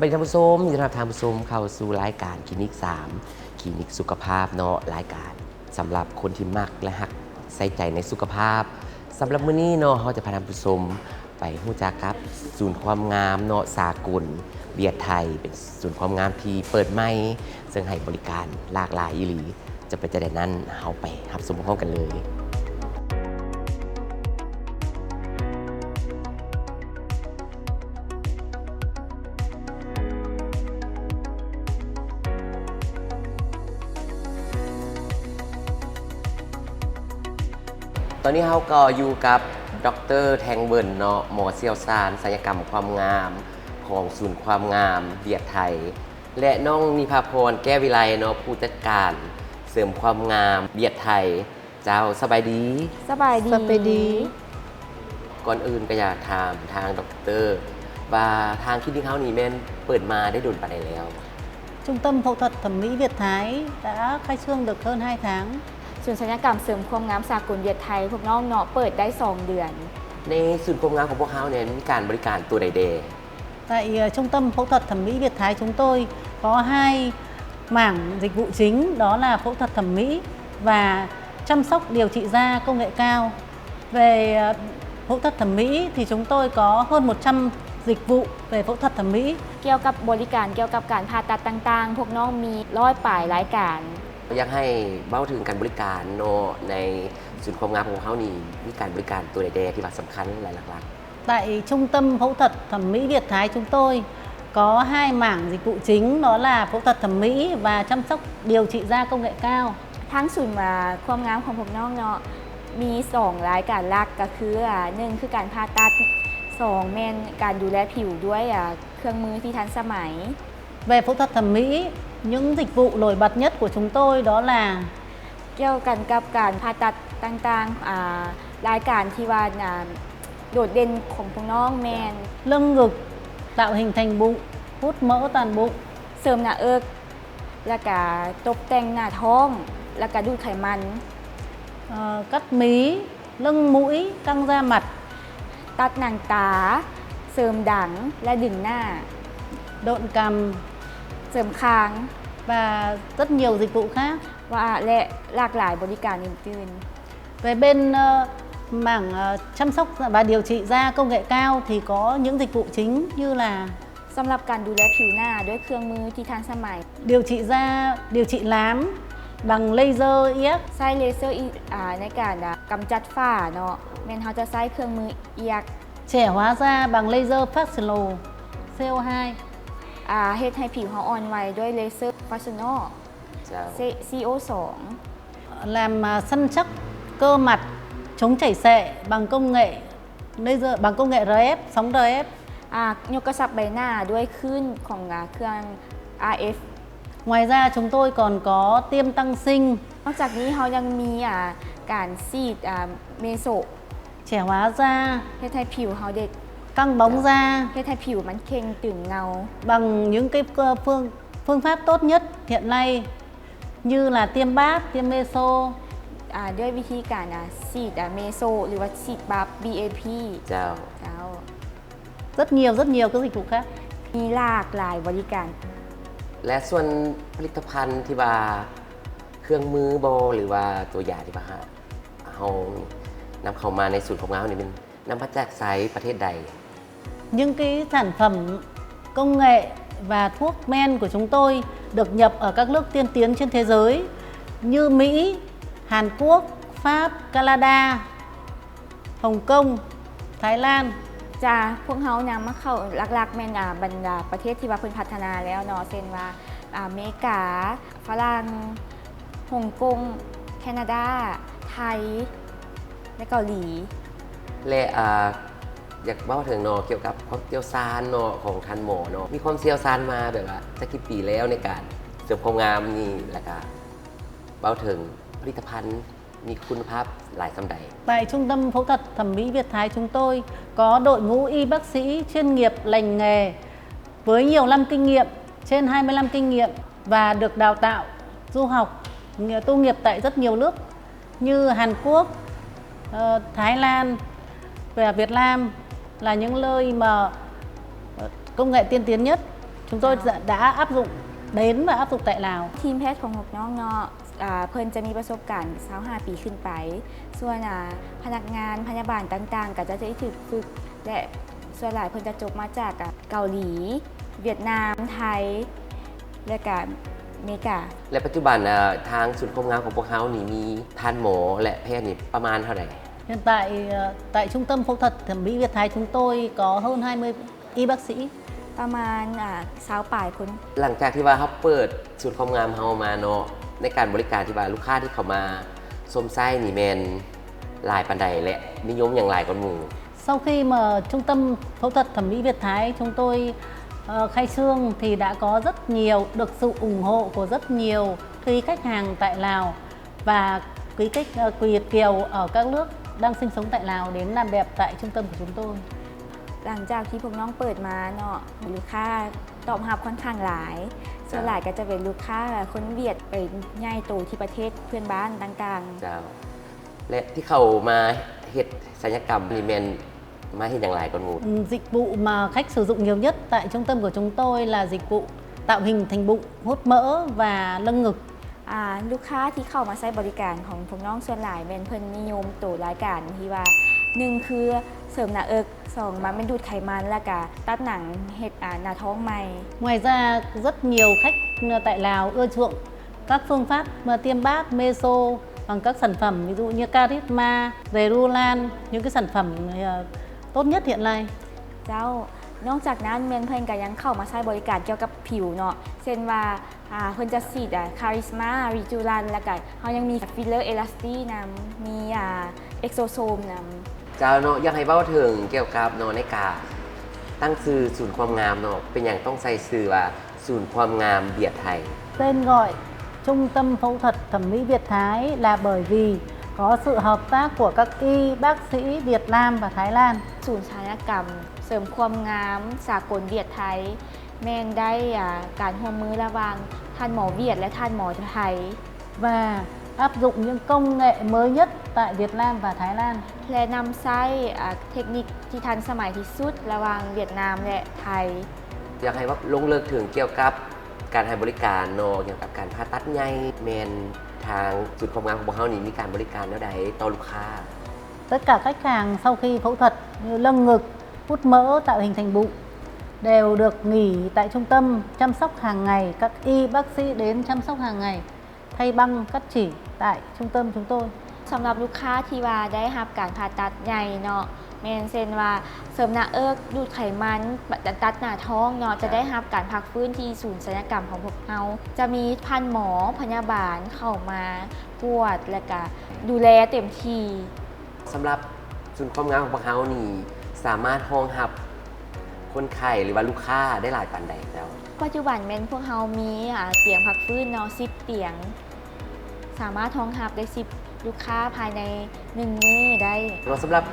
วัสดีท่านผู้ชมยินดีต้อนรับท่านผู้ชมเข้าสู่รายการคลินิก3คลินิกสุขภาพเนาะรายการสำหรับคนที่มักและฮักใส่ใจในสุขภาพสำหรับมื้อนี้เนาะเฮาจะพาท่านผู้ชมไปฮู้จักกับศูนย์ความงามเนาะสากลเวียดไทยเป็นศูนย์ความงามที่เปิดใหม่ซึ่งให้บริการหลากหลายอีหลีจะเป็นจังได๋นั้นเฮาไปรับชมพร้อมกันเลยตอนนี้เฮาก็อยู่กับดร.แทงเบิร์นเนาะหมอเชี่ยวชาญศัลยกรรมความงามของศูนย์ความงามเวียดไทยและน้องนิพาพรแก้ววิไลเนาะผู้จัดการเสริมความงามเวียดไทยเจ้าสบายดีสบายดี ก่อนอื่นก็อยากถามทางดร.ว่าทางคลินิกเฮานี่แม่นเปิดมาได้โดนปานใดแล้ว Trung tâm phẫu thuật thẩm mỹ Việt Thái đã khai trương được hơn 2 thángศูนย์ศัลยกรรมเสริมความงามสากลเวียดไทยพวกน้องเนาะเปิดได้2เดือนในศูนย์ความงามของพวกเฮาเนี่ยมีการบริการตัวใดเด Tại Trung tâm phẫu thuật thẩm mỹ Việt Thái chúng tôi có 2 mảng dịch vụ chính đó là phẫu thuật thẩm mỹ và chăm sóc điều trị da công nghệ cao. Về phẫu thuật thẩm mỹ thì chúng tôi có hơn 100 dịch vụ về phẫu thuật thẩm mỹ เกี่ยวกับบริการเกี่ยวกับการผ่าตัดต่างๆพวกน้องมี100ปลายรายการอยากให้เบ้าถึงการบริการเนาะในศูนย์ความงามของเฮานี่มีการบริการตัวใดๆที่ว่าสำคัญหลายหลักTại Trung tâm phẫu thuật thẩm mỹ Việt Thái chúng tôi có 2 mảng dịch vụ chính đó là phẫu thuật thẩm mỹ và chăm sóc điều trị da công nghệ cao ทั้งศูนย์ความงามของพวกน้องเนาะมี2รายการหลักก็คือ1คือการผ่าตัด2แม่นการดูแลผิวด้วยเครื่องมือที่ทันสมัย Về phẫu thuật thẩm mỹ những dịch vụ nổi bật nhất của chúng tôi đó là เกี่ยวกันกับการผ่าตัดต่างๆรายการที่ว่าโดดเด่นของพวกน้องแม่น lưng ngực tạo hình thành bụng hút mỡ toàn bụng เสริมหน้าอกแล้วก็ตกแต่งหน้าท้องแล้วก็ดูดไขมัน cắt mí lưng mũi căng da mặt ตัดหนังตาเสริมดังและดึงหน้า độn cằm เสริมคาง và rất nhiều dịch vụ khác ว่าและหลากหลายบริการอื่น Về bên mảng chăm sóc và điều trị da công nghệ cao thì có những dịch vụ chính như là ๆสำหรับการดูแลผิวหน้าด้วยเครื่องมือที่ทันสมัย điều trị da, điều trị lám bằng laser IX ใช้เลเซอร์ในการกำจัดฝ้าเนาะแม่นเฮาจะใช้เครื่องมือเอียก trẻ hóa da bằng laser Facial CO2 เฮ็ดให้ผิวเฮาอ่อนไหวด้วยเลเซอร์ฟาชโน เจ้า CO2 làm săn chắc cơ mặt chống chảy xệ bằng công nghệ laser bằng công nghệ RF สอง RF ยกกระชับใบหน้าด้วยคลื่นของเครื่อง RF Ngoài ra chúng tôi còn có tiêm tăng sinh นอกจากนี้เฮายังมีการฉีดเมโซ trẻ hóa da เฮ็ดให้ผิวเฮาเด็ก căng bóng da เฮ็ดให้ผิวมันเข่งตึงเงา bằng những cái phương pháp tốt nhất hiện nay như là tiêm bát, tiêm meso ด้วยวิธีการฉีดเมโซหรือว่าฉีดบัฟ BAP เจ้า rất nhiều các dịch vụ khác มีหลากหลายบริการ และส่วนผลิตภัณฑ์ที่ว่าเครื่องมือบ่หรือว่าตัวยาที่ว่าเฮานำเข้ามาในศูนย์ของเรานี่เป็นนำมาจากไสประเทศใด Những cái sản phẩm công nghệ và thuốc men của chúng tôi được nhập ở các nước tiên tiến trên thế giới như Mỹ, Hàn Quốc, Pháp, Canada, Hồng Kông, Thái Lan จะพวกเฮานำมาเข้าหลักๆแม่นบรรดาประเทศที่ว่าเพิ่นพัฒนาแล้วเนาะเช่นว่าอเมริกาฝรั่งฮ่องกงแคนาดาไทยและเกาหลีและอยากเว้าถึงเนาะเกี่ยวกับความเชี่ยวชาญเนาะของท่านหมอเนาะมีความเชี่ยวชาญมาแบบว่าจักกี่ปีแล้วในการเสริมความงามนี่แล้วก็เว้าถึงผลิตภัณฑ์มีคุณภาพหลายส่ำใด Tại Trung tâm phẫu thuật thẩm mỹ Việt Thái chúng tôi có đội ngũ y bác sĩ chuyên nghiệp lành nghề với nhiều năm kinh nghiệm, trên 25 kinh nghiệm và được đào tạo du học tu nghiệp tại rất nhiều nước như Hàn Quốc, Thái Lan và Việt Nam là những nơi mà công nghệ tiên tiến nhất chúng tôi đã áp dụng đến và áp dụng tại Lào. ทีมแพทย์ของพวกน้องเนาะเพิ่นจะมีประสบการณ์25ปีขึ้นไป ส่วนพนักงานพยาบาลต่างๆก็จะได้ถูกฝึกและส่วนหลายเพิ่นจะจบมาจากเกาหลี เวียดนาม ไทย และก็อเมริกา และปัจจุบันทางศูนย์ความงามของพวกเขานี่มีท่านหมอและแพทย์นี่ประมาณเท่าไหร่ Hiện tại trung tâm phẫu thuật thẩm mỹ Việt Thái chúng tôi có hơn 20 y bác sĩ. ประมาณ20ปลายคน หลังจากที่ว่าเขาเปิดศูนย์ความงามเฮามาเนาะในการบริการที่ว่าลูกค้าที่เขามาสมไส้นี่แมนหลายปานใดและนิยมอย่างหลายกว่าหมู่ Sau khi mà trung tâm phẫu thuật thẩm mỹ Việt Thái chúng tôi khai trương thì đã có rất nhiều được sự ủng hộ của rất nhiều quý khách hàng tại Lào và quý Việt kiều ở các nước đang sinh sống tại Lào đến làm đẹp tại trung tâm của chúng tôi. หลังจากที่พวกน้องเปิดมาเนาะลูกค้าตอบรับค่อนข้างหลายส่วนหลายก็จะเป็นลูกค้าคนเวียดไปใหญ่โตที่ประเทศเพื่อนบ้านต่างๆ เจ้าและที่เขามาเฮ็ดศัลยกรรมนี่แม่นมาเฮ็ดอย่างหลายกว่าหมู่ Dịch vụ mà khách sử dụng nhiều nhất tại trung tâm của chúng tôi là dịch vụ tạo hình thành bụng, hút mỡ và nâng ngực. ลูกค้าที่เข้ามาใช้บริการของพวกน้องส่วนหลายแม่นเพิ่นนิยมตัวรายการที่ว่า1คือเสริมหน้าอก2มาเป็นดูดไขมันแล้วก็ตัดหนังเฮ็ดหน้าท้องใหม่ Ngoài ra rất nhiều khách tại Lào ưa chuộng các phương pháp tiêm bác, meso bằng các sản phẩm ví dụ như Carisma, Verulan, những cái sản phẩm tốt nhất hiện nay. เจ้านอกจากนั้นแม่นเพิ่นก็ยังเข้ามาใช้บริการเกี่ยวกับผิวเนาะเช่นว่าเพิ่นจะฉีดCarisma, Rejulan แล้วก็เฮายังมี Filler Elasty นำมีExosome นำ เจ้าเนาะอยากให้เว้าถึงเกี่ยวกับเนาะในการตั้งชื่อศูนย์ความงามเนาะเป็นอย่างต้องใส่ชื่อว่าศูนย์ความงามเบียดไทย Tên gọi Trung tâm phẫu thuật thẩm mỹ Việt Thái là bởi vì có sự hợp tác của các y bác sĩ Việt Nam và Thái Lan. ศูนย์ศัลยกรรมเสริมความงามสากลเวียดไทยแม่นได้การร่วมมือระหว่างท่านหมอเวียดและท่านหมอไทย Và áp dụng những công nghệ mới nhất tại Việt Nam và Thái Lan. และนำใช้เทคนิคที่ทันสมัยที่สุดระหว่างเวียดนามและไทย อยากให้ว่าลงเลิกถึงเกี่ยวกับการให้บริการเนาะเกี่ยวกับการผ่าตัดใหญ่แม่นทางศูนย์ความงามของพวกเฮานี่มีการบริการแนวใดต่อลูกค้า Tất cả khách hàng sau khi phẫu thuật như nâng ngực, hút mỡ, tạo hình thành bụng đều được nghỉ tại trung tâm chăm sóc hàng ngày. Các y bác sĩ đến chăm sóc hàng ngày, thay băng, cắt chỉ tại trung tâm chúng tôi. สำหรับลูกค้าที่ว่าได้รับการผ่าตัดใหญ่เนาะแม่นเช่นว่าเสริมหน้าอกดูดไขมันตัดหน้าท้องเนาะจะได้รับการพักฟื้นที่ศูนย์ศัลยกรรมของพวกเราจะมีพันหมอพยาบาลเข้ามากวดและก็ดูแลเต็มที่ สำหรับศูนย์ความงามของพวกเฮานี่สามารถรองรับคนไข้หรือว่าลูกค้าได้หลายปานใดแล้ว ปัจจุบันแม่นพวกเรามีเตียงพักฟื้นเนาะ10เตียงสามารถรองรับได้10ลูกค้าภายใน1มื้อได้ สำหรับ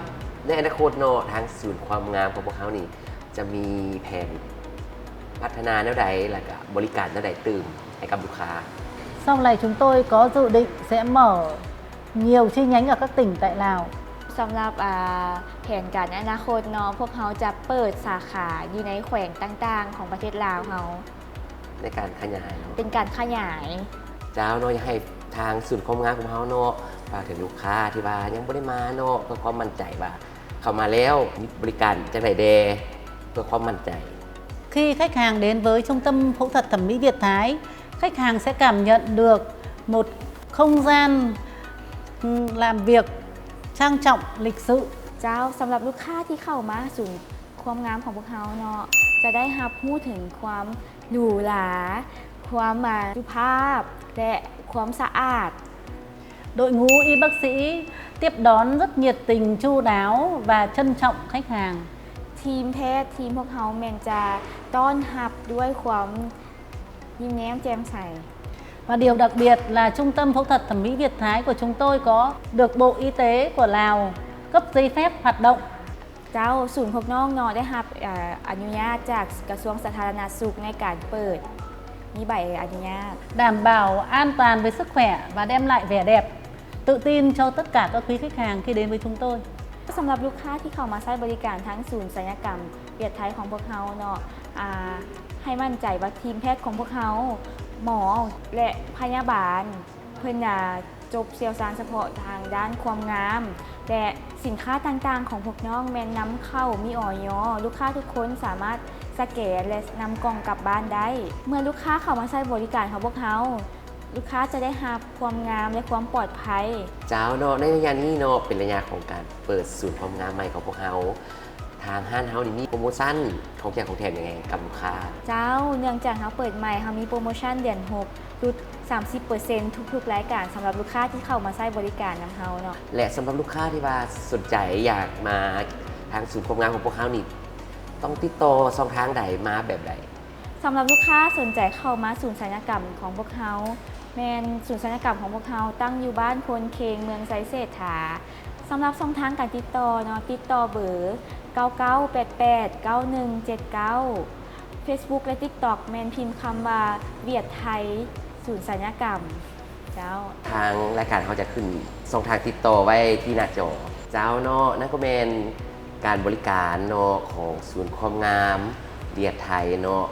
ในอนาคตเนาะทางศูนย์ความงามของพวกเฮานี่จะมีแผนพัฒนาแนวใดแล้วก็บริการแนวใดเติมให้กับลูกค้า Sau này chúng tôi có dự định sẽ mở nhiều chi nhánh ở các tỉnh tại Lào. สำหรับแผนการอนาคตเนาะพวกเราจะเปิดสาขาอยู่ในแขวงต่างๆของประเทศลาวเรา ในการขยายเนาะ เป็นการขยาย เจ้าเนาะอยากให้ทางศูนย์ความงามของเฮาเนาะฝากถึงลูกค้าที่ว่ายังบ่ได้มาเนาะเพื่อความมั่นใจว่าเข้ามาแล้วมีบริการจังได๋แดเพื่อความมั่นใจ Khi khách hàng đến với trung tâm phẫu thuật thẩm mỹ Việt Thái, khách hàng sẽ cảm nhận được một không gian làm việc trang trọng, lịch sự. เจ้าสำหรับลูกค้าที่เข้ามาศูนย์ความงามของพวกเราเนาะจะได้รับรู้ถึงความหรูหราความสุภาพและความสะอาด Đội ngũ y bác sĩ tiếp đón rất nhiệt tình, chu đáo và trân trọng khách hàng. ทีมแพทย์ทีมพวกเราแม่นจะต้อนรับด้วยความยิ้มแย้มแจ่มใส Và điều đặc biệt là trung tâm phẫu thuật thẩm mỹ Việt Thái của chúng tôi có được Bộ Y tế của Lào cấp giấy phép hoạt động. เจ้าศูนย์พวกน้องเนาะได้รับอนุญาตจากกระทรวงสาธารณสุขในการเปิดมีใบอนุญาต Đảm bảo an toàn với sức khỏe và đem lại vẻ đẹp, tự tin cho tất cả các quý khách hàng khi đến với chúng tôi. สำหรับลูกค้าที่เข้ามาใช้บริการทั้งศูนย์ศัลยกรรมเวียดไทยของพวกเราเนาะใ ให้มั่นใจว่าทีมแพทย์ของพวกเขาหมอและพยาบาล เพิ่นจบเชี่ยวชาญเฉพาะทางด้านความงาม และสินค้าต่างๆของพวกน้องแม่นนำเข้ามีออยลูกค้าทุกคนสามารถสแกนและนำกล่องกลับบ้านได้ เมื่อลูกค้าเข้ามาใช้บริการของพวกเขาลูกค้าจะได้รับความงามและความปลอดภัย เจ้าเนาะในระยะนี้เนาะเป็นระยะของการเปิดศูนย์ความงามใหม่ของพวกเฮาทางห้านเฮานี่มีโปรโมชั่นของแจกของแถมยังไงกับลูกค้า เจ้าเนื่องจากเขาเปิดใหม่เขามีโปรโมชั่นเดือน6ลด 30% ทุกๆรายการสำหรับลูกค้าที่เข้ามาใช้บริการนำเฮาเนาะ และสำหรับลูกค้าที่ว่าสนใจอยากมาทางศูนย์ความงามของพวกเฮานี่ต้องติดต่อช่องทางใดมาแบบใด สำหรับลูกค้าสนใจเข้ามาศูนย์ศัลยกรรมของพวกเขาแมนศูนย์ศัลยกรรมของพวกเขาตั้งอยู่บ้านพลเคงเมืองไซเศรษฐาสำหรับช่องทางการติดต่อเนาะติดต่อเบอร์ 99889179 Facebook และ TikTok แมนพิมพ์คำว่าเวียดไทยศูนย์ศัลยกรรมเจ้า ทางรายการเขาจะขึ้นช่องทางติดต่อไว้ที่หน้าจอเจ้าเนาะนั่นก็เป็นการบริการเนาะของศูนย์ความงามเดียดไทยเนาะ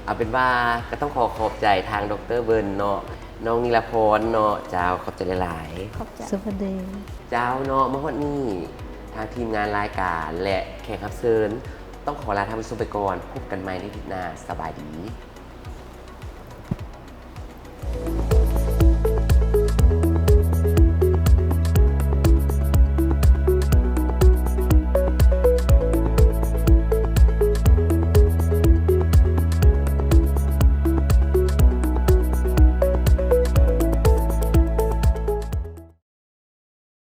เอาเป็นว่าก็ต้องขอบใจทางดรเบิร์นเนาะน้องนิลพรเนาะเจ้าขอบใจหลาย ขอบใจ สวัสดี ๆเจ้าเนาะเมื่อวันนี้ทางทีมงานรายการและแขกรับเชิญต้องขอลาท่านผู้ชมไปก่อนพบกันใหม่ในอาทิตย์หน้าสบายดี